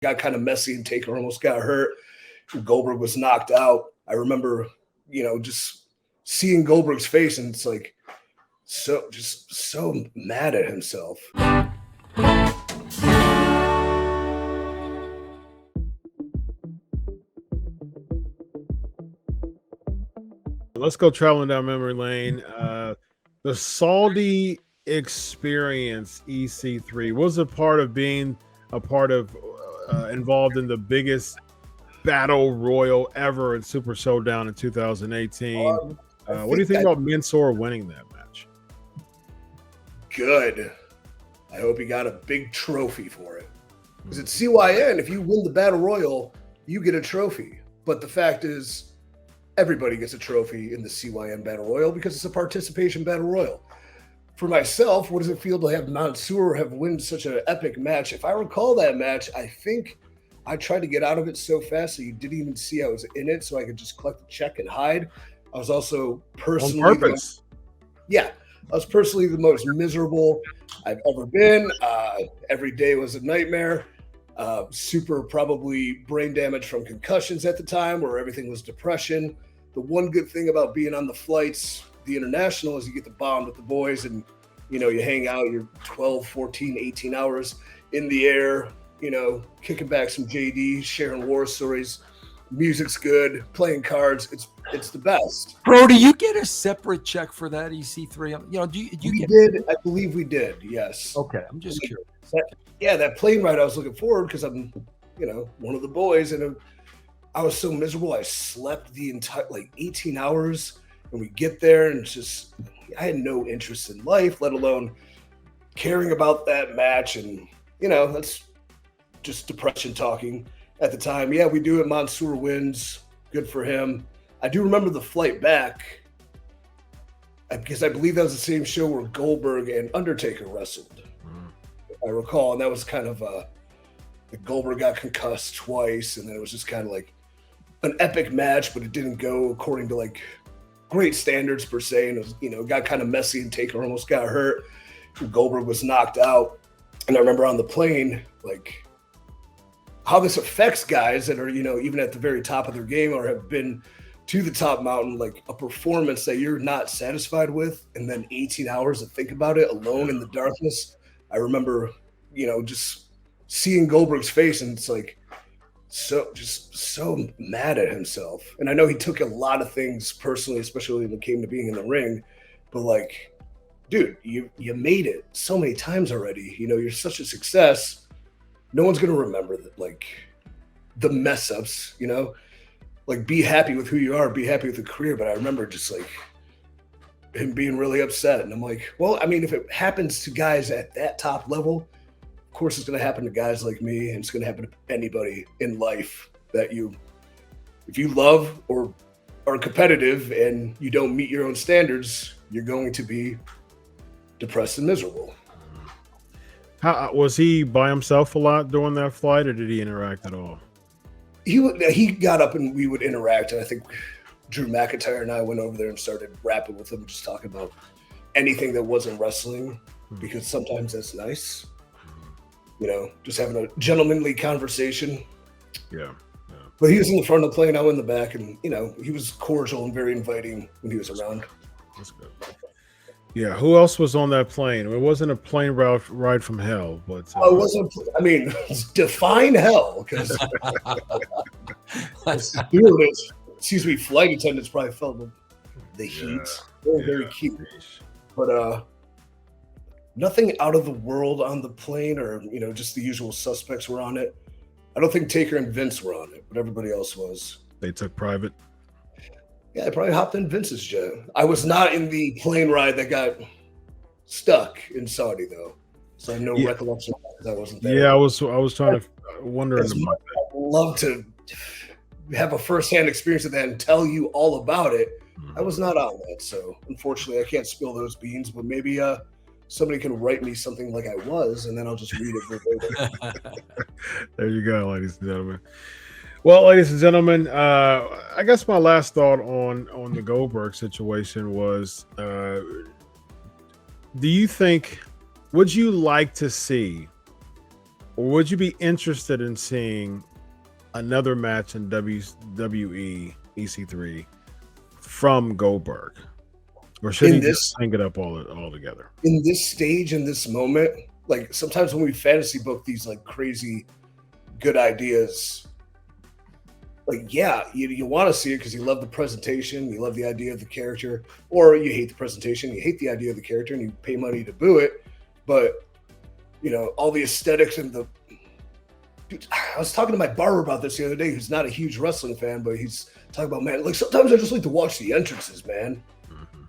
got kind of messy and Taker almost got hurt. Goldberg was knocked out. I remember, just seeing Goldberg's face, and it's like so mad at himself. Let's go traveling down memory lane. The Saudi Experience EC3 was a part of being involved in the biggest battle royal ever in Super ShowDown in 2018. What do you think about Mansoor winning that match? Good. I hope he got a big trophy for it. Because at CYN, if you win the battle royal, you get a trophy. But the fact is, everybody gets a trophy in the CYN battle royal because it's a participation battle royal. For myself, what does it feel to have Mansoor have won such an epic match? If I recall that match, I think I tried to get out of it so fast that you didn't even see I was in it, so I could just collect the check and hide. I was also personally on purpose. I was personally the most miserable I've ever been. Every day was a nightmare. Super probably brain damage from concussions at the time, where everything was depression. The one good thing about being on the flights, the international, is you get to bond with the boys, and you hang out. You're 12, 14, 18 hours in the air, kicking back some JD, sharing war stories. Music's good, playing cards. It's the best. Bro, do you get a separate check for that EC3? Do you did? I believe we did. Yes. Okay, I'm just curious. That plane ride I was looking forward, because I'm, one of the boys, and I was so miserable. I slept the entire 18 hours, and we get there, and I had no interest in life, let alone caring about that match, and that's just depression talking. At the time, yeah, we do it. Mansoor wins. Good for him. I do remember the flight back, because I believe that was the same show where Goldberg and Undertaker wrestled. If I recall, and that was kind of the Goldberg got concussed twice, and then it was just kind of like an epic match, but it didn't go according to great standards per se, and it was got kind of messy, and Taker almost got hurt. Goldberg was knocked out, and I remember on the plane how this affects guys that are, even at the very top of their game or have been to the top mountain, a performance that you're not satisfied with, and then 18 hours to think about it alone in the darkness. I remember, just seeing Goldberg's face, and it's so mad at himself. And I know he took a lot of things personally, especially when it came to being in the ring, but dude, you made it so many times already. You're such a success. No one's going to remember that, the mess ups, be happy with who you are, be happy with the career. But I remember just him being really upset. And I'm well, I mean, if it happens to guys at that top level, of course it's going to happen to guys like me, and it's going to happen to anybody in life that if you love or are competitive and you don't meet your own standards, you're going to be depressed and miserable. How was he by himself a lot during that flight, or did he interact at all? He got up and we would interact, and I think Drew McIntyre and I went over there and started rapping with him, just talking about anything that wasn't wrestling, because sometimes that's nice. Just having a gentlemanly conversation. Yeah. But he was in the front of the plane, I was in the back, and he was cordial and very inviting when he was around. That's good. Yeah, who else was on that plane? It wasn't a plane ride from hell, but it wasn't. I mean, define hell, because flight attendants probably felt the heat. Very cute, but nothing out of the world on the plane, or just the usual suspects were on it. I don't think Taker and Vince were on it, but everybody else was. They took private. Yeah, I probably hopped in Vince's jet. I was not in the plane ride that got stuck in Saudi, though, so I have no recollection because I wasn't there. Yeah, I was trying to wonder. I'd love to have a firsthand experience of that and tell you all about it. I was not on that, so unfortunately, I can't spill those beans. But maybe somebody can write me something like I was, and then I'll just read it verbatim. There you go, ladies and gentlemen. Well, ladies and gentlemen, I guess my last thought on the Goldberg situation was, do you think, would you like to see would you be interested in seeing another match in WWE EC3 from Goldberg? Or should he just hang it up all together? In this stage, in this moment, like sometimes when we fantasy book these like crazy good ideas, like, yeah, you want to see it because you love the presentation, you love the idea of the character, or you hate the presentation, you hate the idea of the character, and you pay money to boo it. But, you know, all the aesthetics and the... Dude, I was talking to my barber about this the other day, who's not a huge wrestling fan, but he's talking about, man, like sometimes I just like to watch the entrances, man.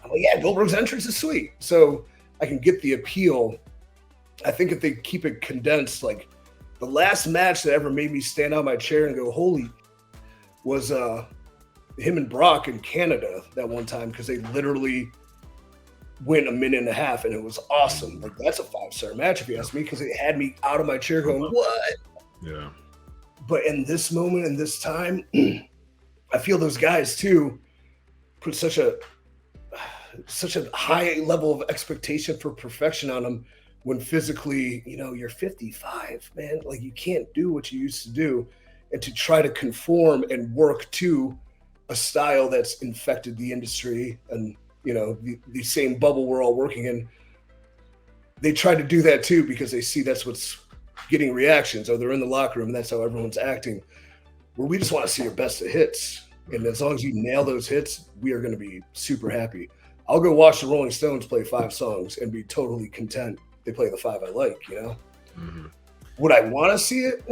I'm like, yeah, Goldberg's entrance is sweet. So I can get the appeal. I think if they keep it condensed, like the last match that ever made me stand out of my chair and go, holy, was him and Brock in Canada that one time, because they literally went a minute and a half and it was awesome. Like that's a 5-star match if you ask me, because it had me out of my chair going, what? Yeah. But in this moment, in this time, I feel those guys too put such a high level of expectation for perfection on them when physically, you know, you're 55, man. Like you can't do what you used to do, and to try to conform and work to a style that's infected the industry and, you know, the same bubble we're all working in. They try to do that too because they see that's what's getting reactions, or they're in the locker room and that's how everyone's acting. Where we just want to see your best of hits. And as long as you nail those hits, we are going to be super happy. I'll go watch the Rolling Stones play 5 songs and be totally content. They play the 5 I like, you know? Mm-hmm. Would I want to see it?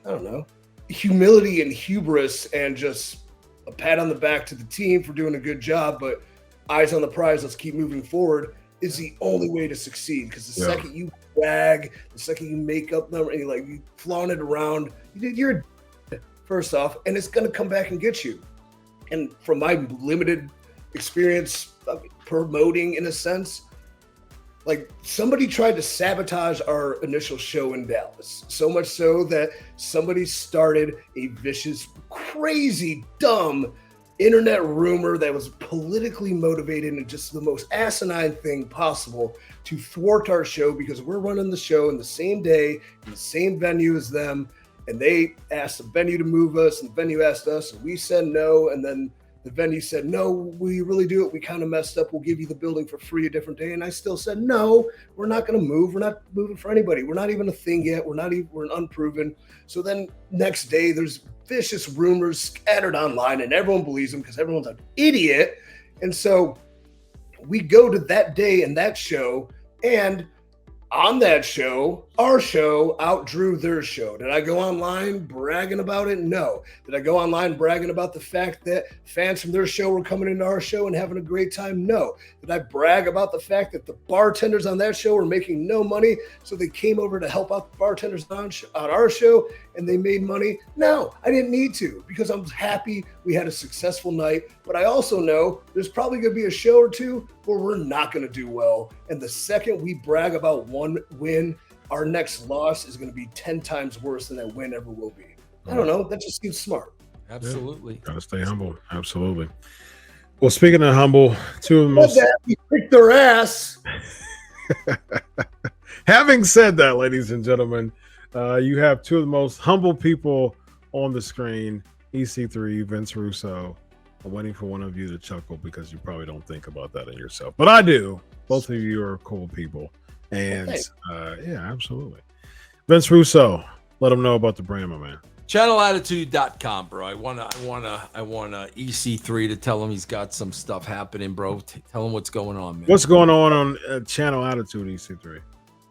I don't know. Humility and hubris and just a pat on the back to the team for doing a good job, but eyes on the prize, let's keep moving forward, is the only way to succeed. Because the second you brag, the second you make up number and you flaunt it around, you're first off, and it's going to come back and get you. And from my limited experience promoting, in a sense, like somebody tried to sabotage our initial show in Dallas, so much so that somebody started a vicious, crazy, dumb internet rumor that was politically motivated and just the most asinine thing possible to thwart our show, because we're running the show in the same day, in the same venue as them. And they asked the venue to move us, and the venue asked us, and we said no. And then the venue said, no, we really do it. We kind of messed up. We'll give you the building for free a different day. And I still said, no, we're not going to move. We're not moving for anybody. We're not even a thing yet. We're an unproven. So then next day, there's vicious rumors scattered online, and everyone believes them because everyone's an idiot. And so we go to that day and that show, and on that show, our show outdrew their show. Did I go online bragging about it? No. Did I go online bragging about the fact that fans from their show were coming into our show and having a great time? No. Did I brag about the fact that the bartenders on that show were making no money, so they came over to help out the bartenders on our show and they made money? No, I didn't need to, because I'm happy we had a successful night. But I also know there's probably going to be a show or two where we're not going to do well. And the second we brag about one win, our next loss is going to be 10 times worse than that win ever will be. I don't know. That just seems smart. Absolutely. Gotta stay humble. Absolutely. Well, speaking of humble, two of the most... We kicked their ass. Having said that, ladies and gentlemen, you have two of the most humble people on the screen, EC3, Vince Russo. I'm waiting for one of you to chuckle because you probably don't think about that in yourself. But I do. Both of you are cool people. And yeah, absolutely. Vince Russo, let them know about the brand, my man. Channelattitude.com, bro. I want EC3 to tell him he's got some stuff happening, bro. Tell him what's going on, man. What's going on Channel Attitude, EC3?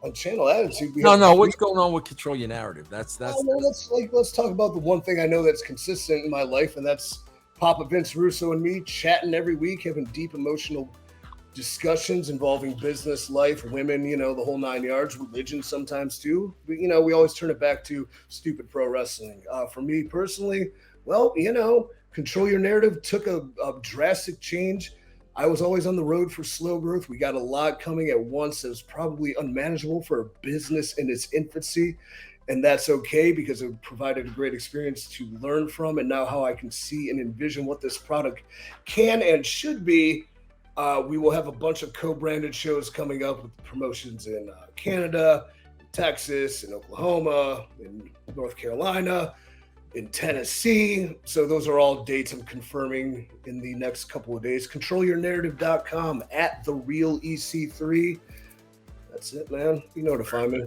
On Channel Attitude, what's going on with Control Your Narrative? Let's talk about the one thing I know that's consistent in my life, and that's Papa Vince Russo and me chatting every week, having deep emotional discussions involving business, life, women, the whole 9 yards, religion sometimes too. But, we always turn it back to stupid pro wrestling. For me personally, well, Control Your Narrative took a drastic change. I was always on the road for slow growth. We got a lot coming at once that was probably unmanageable for a business in its infancy. And that's okay, because it provided a great experience to learn from, and now how I can see and envision what this product can and should be. We will have a bunch of co-branded shows coming up with promotions in Canada, Texas, in Oklahoma, in North Carolina, in Tennessee. So those are all dates I'm confirming in the next couple of days. ControlYourNarrative.com at The Real EC3. That's it, man. You know to find me.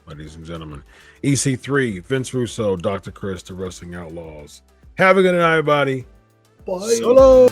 Ladies and gentlemen, EC3, Vince Russo, Dr. Chris, the Wrestling Outlaws. Have a good night, everybody. Bye. Solo.